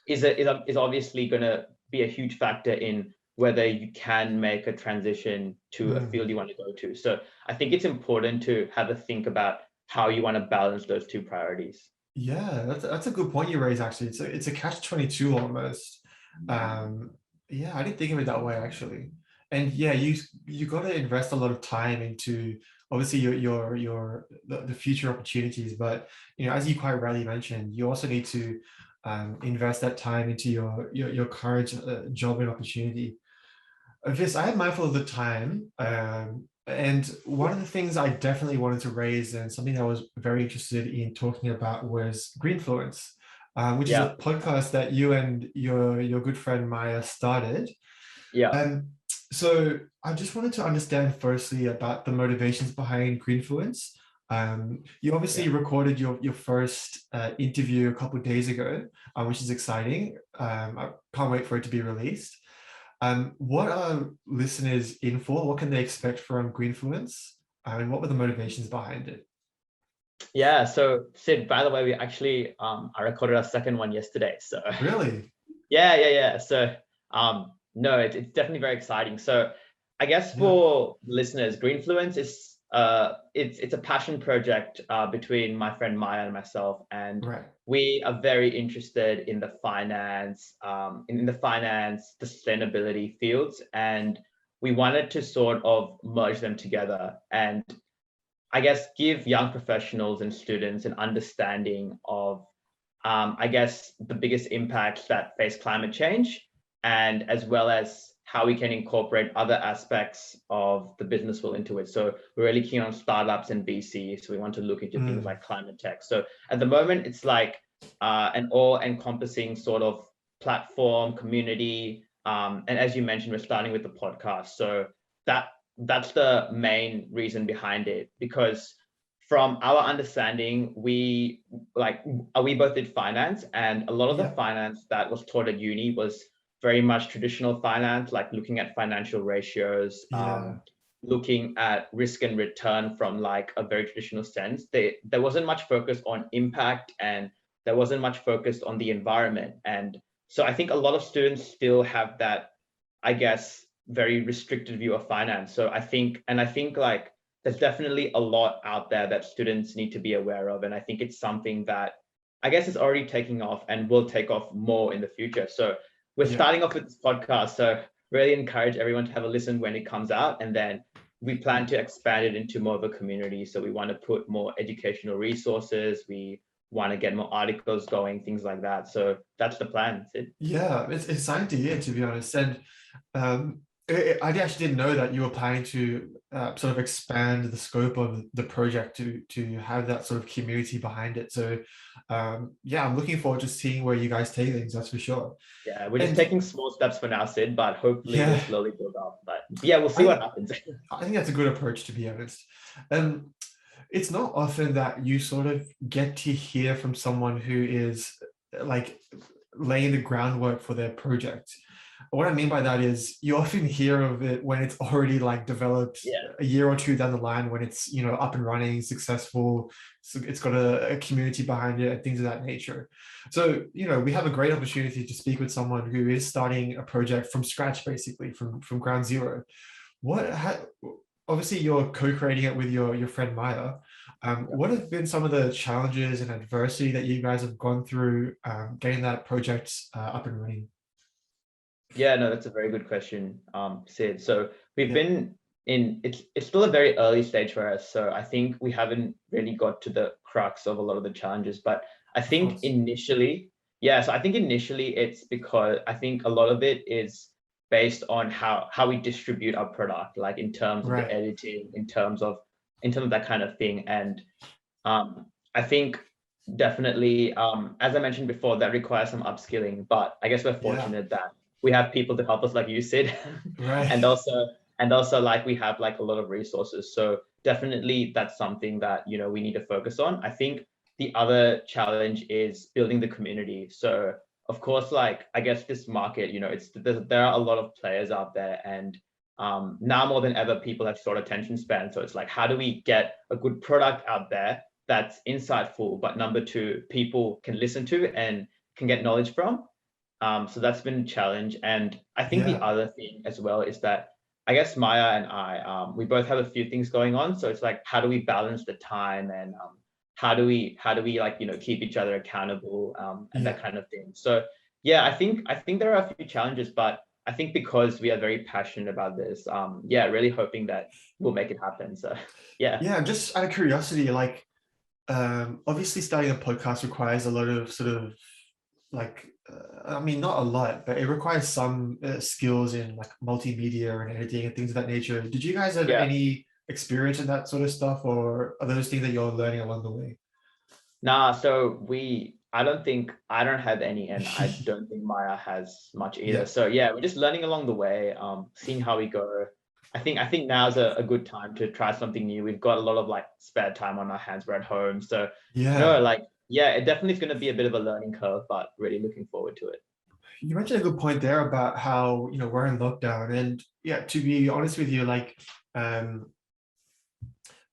S1: is obviously going to be a huge factor in whether you can make a transition to a field you want to go to. So I think it's important to have a think about how you want to balance those two priorities.
S2: Yeah, that's a good point you raise, actually. It's a catch-22 almost. Yeah, I didn't think of it that way, actually. And yeah, you got to invest a lot of time into obviously the future opportunities, but as you quite rightly mentioned, you also need to invest that time into your current job and opportunity. Yes, I am mindful of the time, and one of the things I definitely wanted to raise and something I was very interested in talking about was Greenfluence, which is a podcast that you and your good friend Maya started. So I just wanted to understand firstly about the motivations behind Greenfluence. You obviously recorded your first interview a couple of days ago, which is exciting. I can't wait for it to be released. What are listeners in for? What can they expect from Greenfluence? And what were the motivations behind it?
S1: Yeah, so Sid, by the way, we actually I recorded our second one yesterday. So
S2: really?
S1: Yeah. So no, it's definitely very exciting. So I guess for listeners, Greenfluence is it's a passion project between my friend Maya and myself, and we are very interested in the finance, the sustainability fields, and we wanted to sort of merge them together. And I guess, give young professionals and students an understanding of, I guess, the biggest impacts that face climate change, and as well as how we can incorporate other aspects of the business world into it. So we're really keen on startups and VC. So we want to look into things like climate tech. So at the moment, it's like an all-encompassing sort of platform, community. And as you mentioned, we're starting with the podcast. So that's the main reason behind it, because from our understanding, we both did finance, and a lot of the finance that was taught at uni was very much traditional finance, like looking at financial ratios, looking at risk and return from like a very traditional sense. There wasn't much focus on impact, and there wasn't much focus on the environment. And so I think a lot of students still have that, I guess, very restricted view of finance. So I think like there's definitely a lot out there that students need to be aware of. And I think it's something that I guess is already taking off and will take off more in the future. So we're starting off with this podcast. So really encourage everyone to have a listen when it comes out. And then we plan to expand it into more of a community. So we want to put more educational resources. We want to get more articles going, things like that. So that's the plan, Sid.
S2: Yeah, it's exciting to hear, to be honest. And I actually didn't know that you were planning to sort of expand the scope of the project to have that sort of community behind it. So yeah, I'm looking forward to seeing where you guys take things, that's for sure.
S1: Yeah, we're just taking small steps for now, Sid, but hopefully we'll slowly build up. But yeah, we'll see what happens.
S2: I think that's a good approach, to be honest. It's not often that you sort of get to hear from someone who is like laying the groundwork for their project. What I mean by that is you often hear of it when it's already like developed a year or two down the line, when it's, you know, up and running, successful, so it's got a community behind it and things of that nature. So, you know, we have a great opportunity to speak with someone who is starting a project from scratch, basically from ground zero. Obviously you're co-creating it with your friend Maya. What have been some of the challenges and adversity that you guys have gone through getting that project up and running?
S1: Yeah, no, that's a very good question, Sid. So we've been it's still a very early stage for us. So I think we haven't really got to the crux of a lot of the challenges, but I think initially it's because I think a lot of it is based on how we distribute our product, like in terms of the editing, in terms of that kind of thing. And I think definitely, as I mentioned before, that requires some upskilling, but I guess we're fortunate that we have people to help us, like you said, and also like we have like a lot of resources. So definitely that's something that, you know, we need to focus on. I think the other challenge is building the community. So of course, like I guess this market, you know, there are a lot of players out there, and now more than ever, people have short attention span. So it's like, how do we get a good product out there that's insightful, but number two, people can listen to and can get knowledge from? So that's been a challenge. And I think the other thing as well is that I guess Maya and I, we both have a few things going on. So it's like, how do we balance the time, and how do we like, you know, keep each other accountable, and that kind of thing. So yeah, I think there are a few challenges, but I think because we are very passionate about this, really hoping that we'll make it happen. So yeah,
S2: just out of curiosity, like obviously starting a podcast requires a lot of sort of like I mean, not a lot, but it requires some skills in like multimedia and editing and things of that nature. Did you guys have any experience in that sort of stuff, or are those things that you're learning along the way?
S1: Nah, so I don't have any, and I don't think Maya has much either. So yeah, we're just learning along the way, seeing how we go. I think now's a good time to try something new. We've got a lot of like spare time on our hands. We're at home, so it definitely is going to be a bit of a learning curve, but really looking forward to it.
S2: You mentioned a good point there about how, you know, we're in lockdown, and to be honest with you, like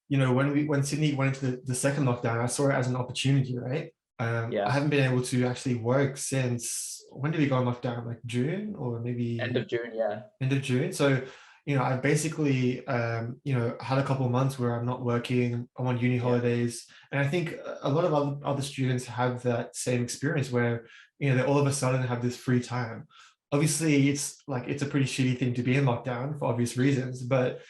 S2: you know, when Sydney went into the second lockdown, I saw it as an opportunity, right? I haven't been able to actually work since, when did we go on lockdown? Like June, or maybe
S1: end of June?
S2: End of June. So, you know, I basically, you know, had a couple of months where I'm not working, I'm on uni holidays. And I think a lot of other students have that same experience where, you know, they all of a sudden have this free time. Obviously, it's a pretty shitty thing to be in lockdown for obvious reasons, but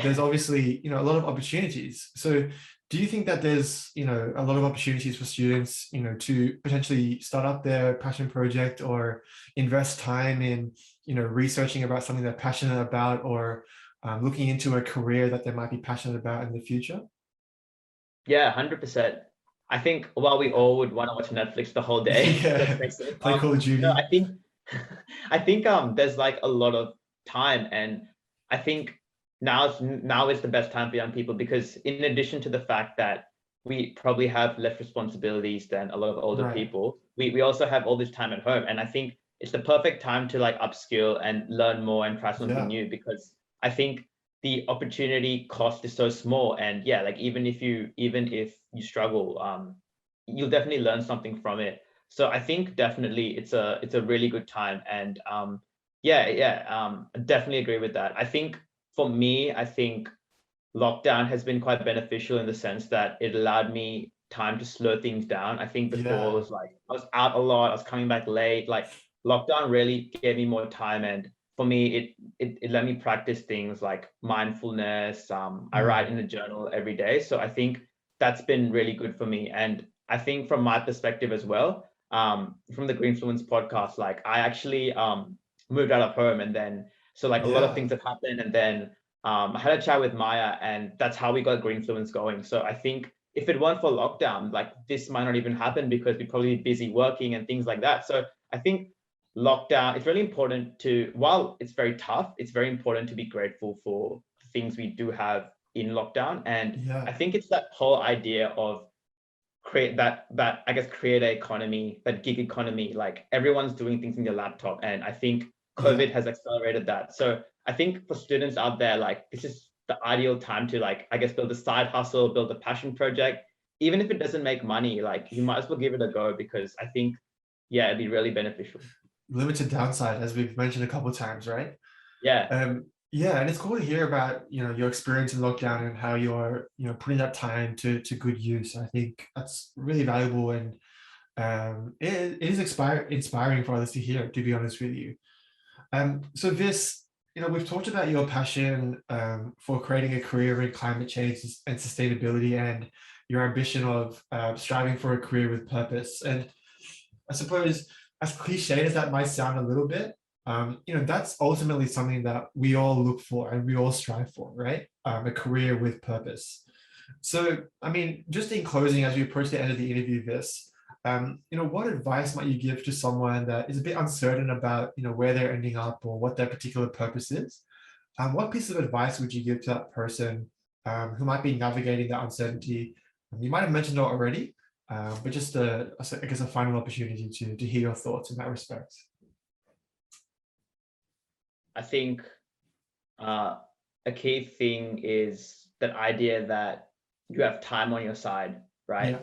S2: there's obviously, a lot of opportunities. So do you think that there's, a lot of opportunities for students, to potentially start up their passion project or invest time in, researching about something they're passionate about, or looking into a career that they might be passionate about in the future?
S1: Yeah, 100%. I think while we all would want to watch Netflix the whole day, let's
S2: Yeah,
S1: face it.
S2: play Call of Duty.
S1: No, I think I think there's like a lot of time, and I think now is the best time for young people, because in addition to the fact that we probably have less responsibilities than a lot of older
S2: Right.
S1: people, we also have all this time at home, and I think it's the perfect time to like upskill and learn more and try something new, because I think the opportunity cost is so small, and yeah, like even if you struggle, you'll definitely learn something from it. So I think definitely it's a really good time, and I definitely agree with that. I think for me, I think lockdown has been quite beneficial in the sense that it allowed me time to slow things down. I think before it was like I was out a lot, I was coming back late. Like lockdown really gave me more time, and for me, it let me practice things like mindfulness. I write in a journal every day, so I think that's been really good for me. And I think from my perspective as well, from the Greenfluence podcast, like I actually moved out of home, and then so like a lot of things have happened, and then I had a chat with Maya, and that's how we got Greenfluence going. So I think if it weren't for lockdown, like this might not even happen, because we'd probably be busy working and things like that. So I think lockdown, it's really important to, while it's very tough, it's very important to be grateful for things we do have in lockdown. And I think it's that whole idea of create that I guess creator economy, that gig economy, like everyone's doing things in their laptop, and I think COVID has accelerated that. So I think for students out there, like this is the ideal time to like, I guess, build a side hustle, build a passion project. Even if it doesn't make money, like you might as well give it a go, because I think, yeah, it'd be really beneficial.
S2: Limited downside, as we've mentioned a couple of times, right?
S1: Yeah.
S2: Yeah, and it's cool to hear about, your experience in lockdown and how you're, putting that time to good use. I think that's really valuable, and it is inspiring for others to hear, to be honest with you. So this, we've talked about your passion for creating a career in climate change and sustainability, and your ambition of striving for a career with purpose. And I suppose, as cliched as that might sound a little bit, that's ultimately something that we all look for and we all strive for, right? A career with purpose. So, I mean, just in closing, as we approach the end of the interview, what advice might you give to someone that is a bit uncertain about, where they're ending up or what their particular purpose is? What piece of advice would you give to that person who might be navigating that uncertainty? You might have mentioned it already, but just I guess a final opportunity to hear your thoughts in that respect.
S1: I think a key thing is that idea that you have time on your side, right?
S2: Yeah.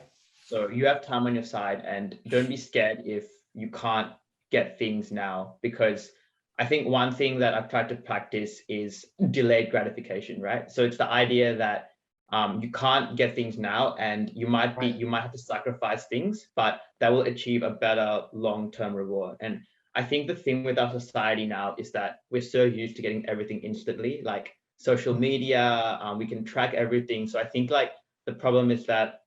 S1: So you have time on your side, and don't be scared if you can't get things now, because I think one thing that I've tried to practice is delayed gratification, right? So it's the idea that you can't get things now, and you might have to sacrifice things, but that will achieve a better long-term reward. And I think the thing with our society now is that we're so used to getting everything instantly, like social media, we can track everything. So I think like the problem is that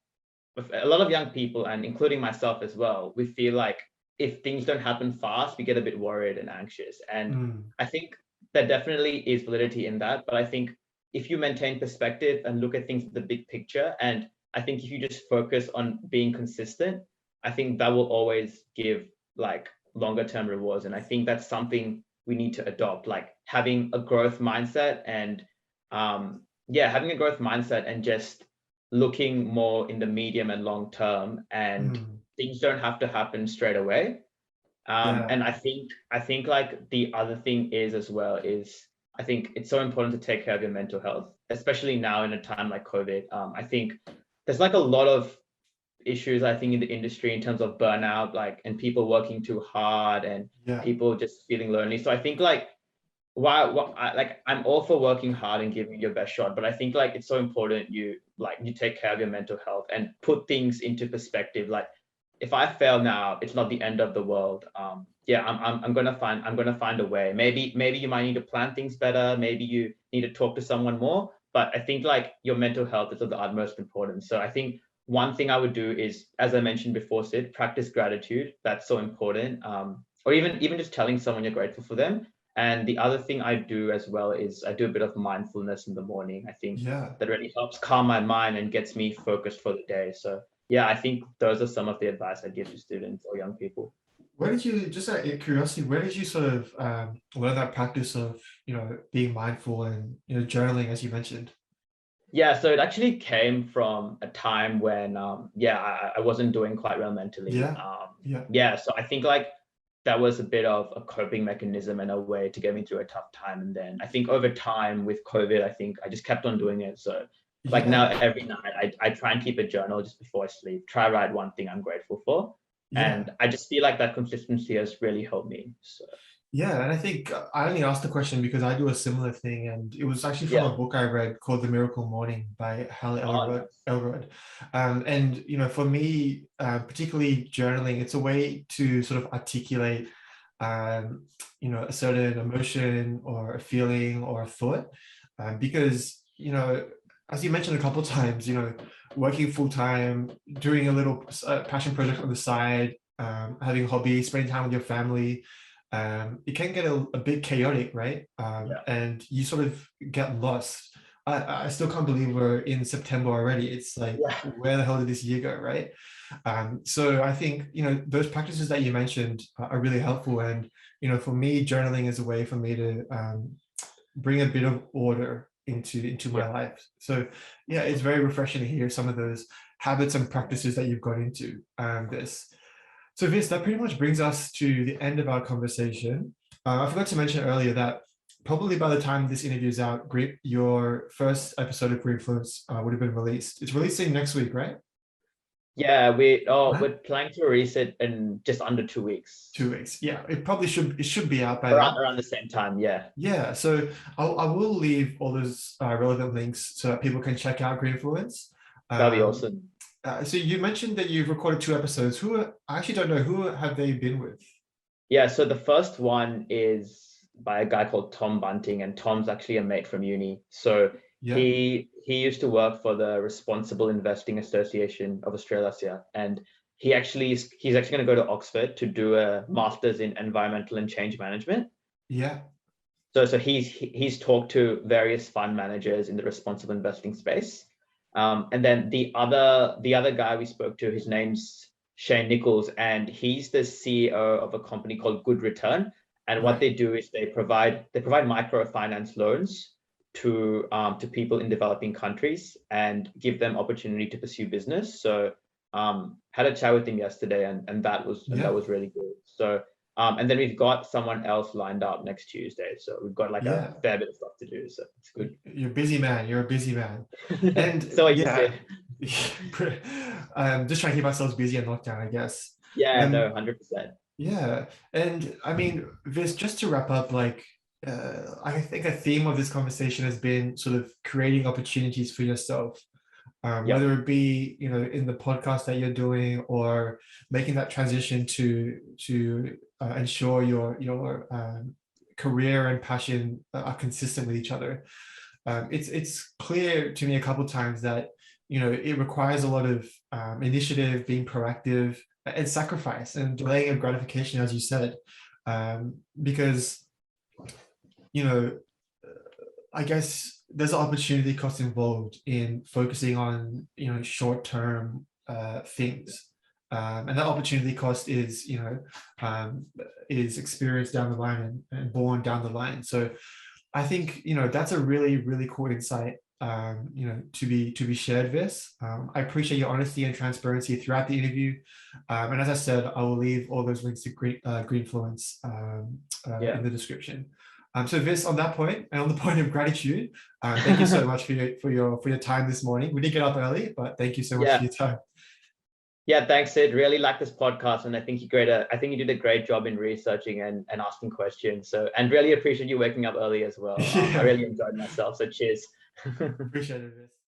S1: a lot of young people, and including myself as well, we feel like if things don't happen fast, we get a bit worried and anxious. And I think there definitely is validity in that. But I think if you maintain perspective and look at things in the big picture, and I think if you just focus on being consistent, I think that will always give like longer term rewards. And I think that's something we need to adopt, like having a growth mindset, and having a growth mindset, and just looking more in the medium and long term, and things don't have to happen straight away. And I think like the other thing is as well is I think it's so important to take care of your mental health, especially now in a time like COVID. I think there's like a lot of issues, I think, in the industry in terms of burnout, like, and people working too hard, and people just feeling lonely. So I think like I'm all for working hard and giving your best shot, but I think like it's so important you take care of your mental health and put things into perspective. Like if I fail now, it's not the end of the world. Yeah, I'm gonna find a way. Maybe you might need to plan things better. Maybe you need to talk to someone more. But I think like your mental health is of the utmost importance. So I think one thing I would do is, as I mentioned before, Sid, practice gratitude. That's so important. Or even just telling someone you're grateful for them. And the other thing I do as well is I do a bit of mindfulness in the morning. I think that really helps calm my mind and gets me focused for the day. So yeah, I think those are some of the advice I give to students or young people.
S2: Where did you, just out of curiosity, where did you sort of learn that practice of, being mindful and, journaling, as you mentioned?
S1: Yeah, so it actually came from a time when, I wasn't doing quite well mentally. So I think like that was a bit of a coping mechanism and a way to get me through a tough time. And then I think over time with COVID, I think I just kept on doing it. So like now every night I try and keep a journal just before I sleep, try write one thing I'm grateful for. And I just feel like that consistency has really helped me. So.
S2: Yeah, and I think I only asked the question because I do a similar thing, and it was actually from a book I read called The Miracle Morning by Hal Elrod. And for me, particularly journaling, it's a way to sort of articulate, a certain emotion or a feeling or a thought, because as you mentioned a couple of times, working full time, doing a little passion project on the side, having a hobby, spending time with your family. It can get a bit chaotic, right? And you sort of get lost. I still can't believe we're in September already. It's like, where the hell did this year go, right? So I think, those practices that you mentioned are really helpful. And, for me, journaling is a way for me to bring a bit of order into my life. So yeah, it's very refreshing to hear some of those habits and practices that you've got into this. So Vis, that pretty much brings us to the end of our conversation. I forgot to mention earlier that probably by the time this interview is out, your first episode of Greenfluence would have been released. It's releasing next week, right?
S1: Yeah, we're planning to release it in just under 2 weeks.
S2: 2 weeks, yeah. It should be out by
S1: around the same time, yeah.
S2: Yeah, so I will leave all those relevant links so that people can check out Greenfluence.
S1: That'd be awesome.
S2: So you mentioned that you've recorded 2 episodes. I actually don't know, who have they been with?
S1: Yeah, so the first one is by a guy called Tom Bunting, and Tom's actually a mate from uni. So he used to work for the Responsible Investing Association of Australia, and he's actually going to go to Oxford to do a master's in environmental and change management.
S2: Yeah.
S1: So he's talked to various fund managers in the responsible investing space. And then the other guy we spoke to, his name's Shane Nichols, and he's the CEO of a company called Good Return. And what they do is they provide microfinance loans to people in developing countries and give them opportunity to pursue business. So had a chat with him yesterday, and that was really good. So and then we've got someone else lined up next Tuesday. So we've got like a fair bit of stuff to do. So it's good.
S2: You're a busy man. You're a busy man. And
S1: so
S2: just trying to keep ourselves busy in lockdown, I guess.
S1: Yeah, no, 100%.
S2: Yeah. And I mean, Vis, just to wrap up, like, I think a theme of this conversation has been sort of creating opportunities for yourself. Whether it be, in the podcast that you're doing, or making that transition to ensure your career and passion are consistent with each other. It's clear to me a couple of times that, it requires a lot of initiative, being proactive, and sacrifice and delaying of gratification, as you said, because, I guess there's an opportunity cost involved in focusing on, short-term things. And that opportunity cost is, is experienced down the line and born down the line. So I think, that's a really, really cool insight, to be shared, Vis. I appreciate your honesty and transparency throughout the interview. And as I said, I will leave all those links to Greenfluence in the description. So Vis, on that point, and on the point of gratitude, thank you so much for your time this morning. We did get up early, but thank you so much for your time.
S1: Yeah, thanks, Sid. Really like this podcast, and I think you did a great job in researching and asking questions. So, and really appreciate you waking up early as well. I really enjoyed myself. So cheers.
S2: Appreciate it, Vis.